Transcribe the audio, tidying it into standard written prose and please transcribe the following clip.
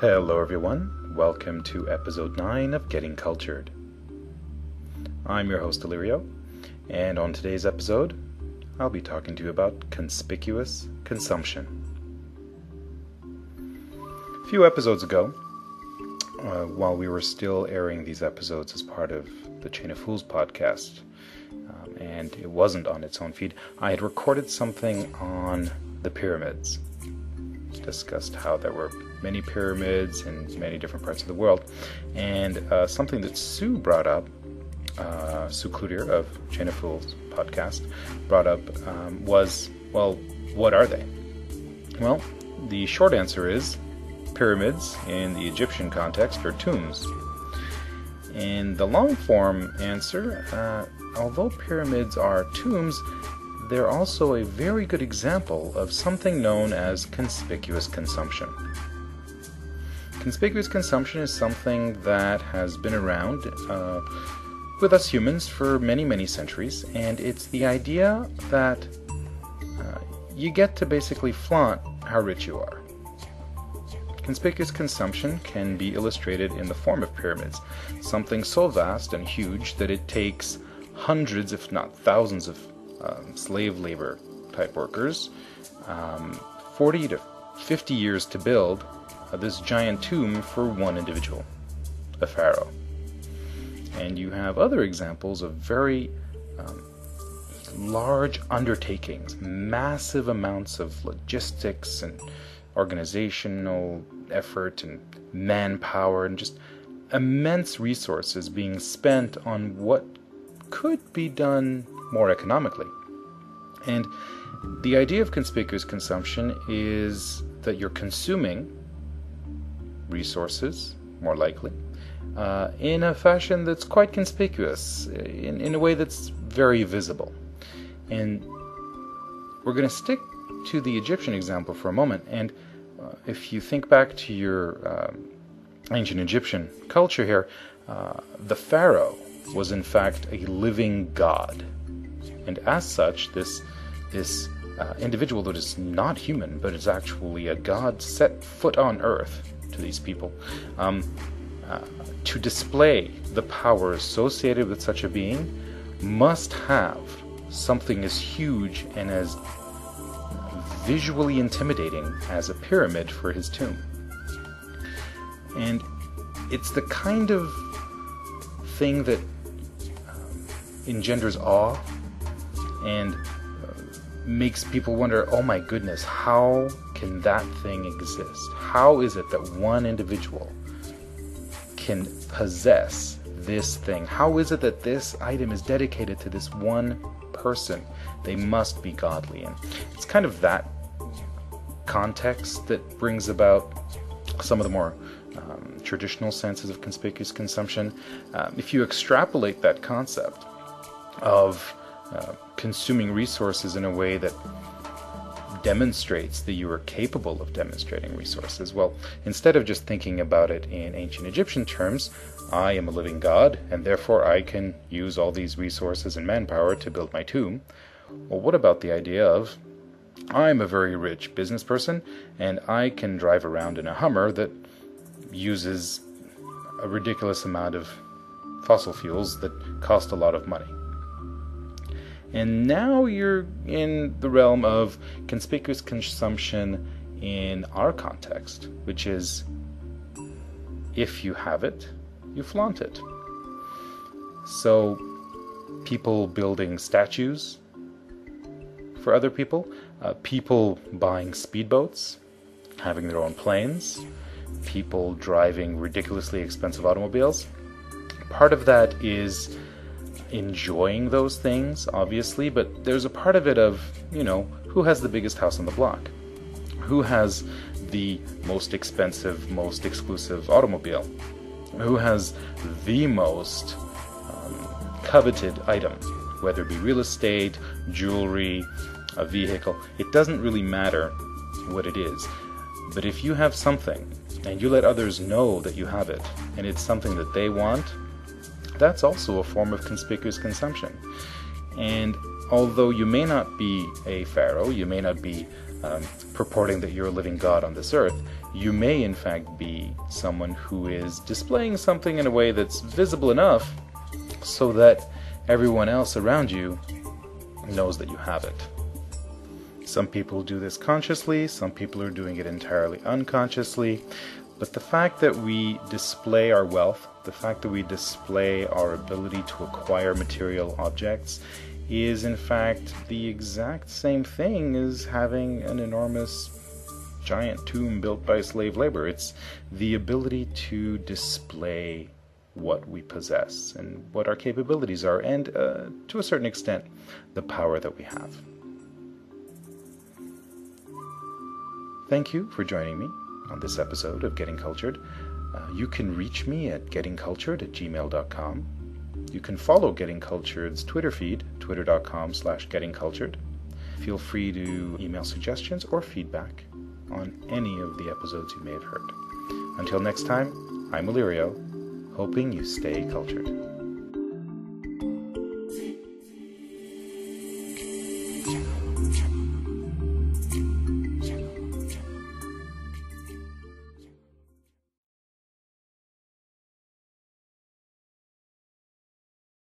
Hello everyone, welcome to episode 9 of Getting Cultured. I'm your host Illyrio, and on today's episode, I'll be talking to you about conspicuous consumption. A few episodes ago, while we were still airing these episodes as part of the Chain of Fools podcast, and it wasn't on its own feed, I had recorded something on the pyramids. Discussed how there were many pyramids in many different parts of the world, and something that Sue brought up, Sue Cloutier of Chain of Fools podcast brought up was, well, what are they? Well, the short answer is pyramids in the Egyptian context are tombs. And the long form answer, although pyramids are tombs, they're also a very good example of something known as conspicuous consumption. Conspicuous consumption is something that has been around with us humans for many, many centuries, and it's the idea that you get to basically flaunt how rich you are. Conspicuous consumption can be illustrated in the form of pyramids, something so vast and huge that it takes hundreds, if not thousands of slave labor type workers, 40 to 50 years to build this giant tomb for one individual, a pharaoh. And you have other examples of very large undertakings, massive amounts of logistics and organizational effort and manpower and just immense resources being spent on what could be done more economically. And the idea of conspicuous consumption is that you're consuming resources, more likely, in a fashion that's quite conspicuous, in a way that's very visible. And we're going to stick to the Egyptian example for a moment, and if you think back to your ancient Egyptian culture here, the pharaoh was in fact a living god. And as such, this individual that is not human, but is actually a god, set foot on earth to these people, to display the power associated with such a being, must have something as huge and as visually intimidating as a pyramid for his tomb. And it's the kind of thing that engenders awe and makes people wonder, oh my goodness, how can that thing exist? How is it that one individual can possess this thing? How is it that this item is dedicated to this one person? They must be godly. And it's kind of that context that brings about some of the more traditional senses of conspicuous consumption. If you extrapolate that concept of consuming resources in a way that demonstrates that you are capable of demonstrating resources, well, instead of just thinking about it in ancient Egyptian terms, I am a living god, and therefore I can use all these resources and manpower to build my tomb. Well, what about the idea of, I'm a very rich business person, and I can drive around in a Hummer that uses a ridiculous amount of fossil fuels that cost a lot of money. And now you're in the realm of conspicuous consumption in our context, which is, if you have it, you flaunt it. So, people building statues for other people, people buying speedboats, having their own planes, people driving ridiculously expensive automobiles. Part of that is enjoying those things, obviously, but there's a part of it of, who has the biggest house on the block? Who has the most expensive, most exclusive automobile? Who has the most coveted item, whether it be real estate, jewelry, a vehicle? It doesn't really matter what it is. But if you have something and you let others know that you have it, and it's something that they want, that's also a form of conspicuous consumption. And although you may not be a pharaoh, you may not be purporting that you're a living god on this earth, You may in fact be someone who is displaying something in a way that's visible enough so that everyone else around you knows that you have it. Some people do this consciously, some people are doing it entirely unconsciously, but the fact that we display our wealth, the fact that we display our ability to acquire material objects, is in fact the exact same thing as having an enormous giant tomb built by slave labor. It's the ability to display what we possess and what our capabilities are, and to a certain extent, the power that we have. Thank you for joining me on this episode of Getting Cultured. You can reach me at gettingcultured@gmail.com. You can follow Getting Cultured's Twitter feed, twitter.com/gettingcultured. Feel free to email suggestions or feedback on any of the episodes you may have heard. Until next time, I'm Illyrio, hoping you stay cultured.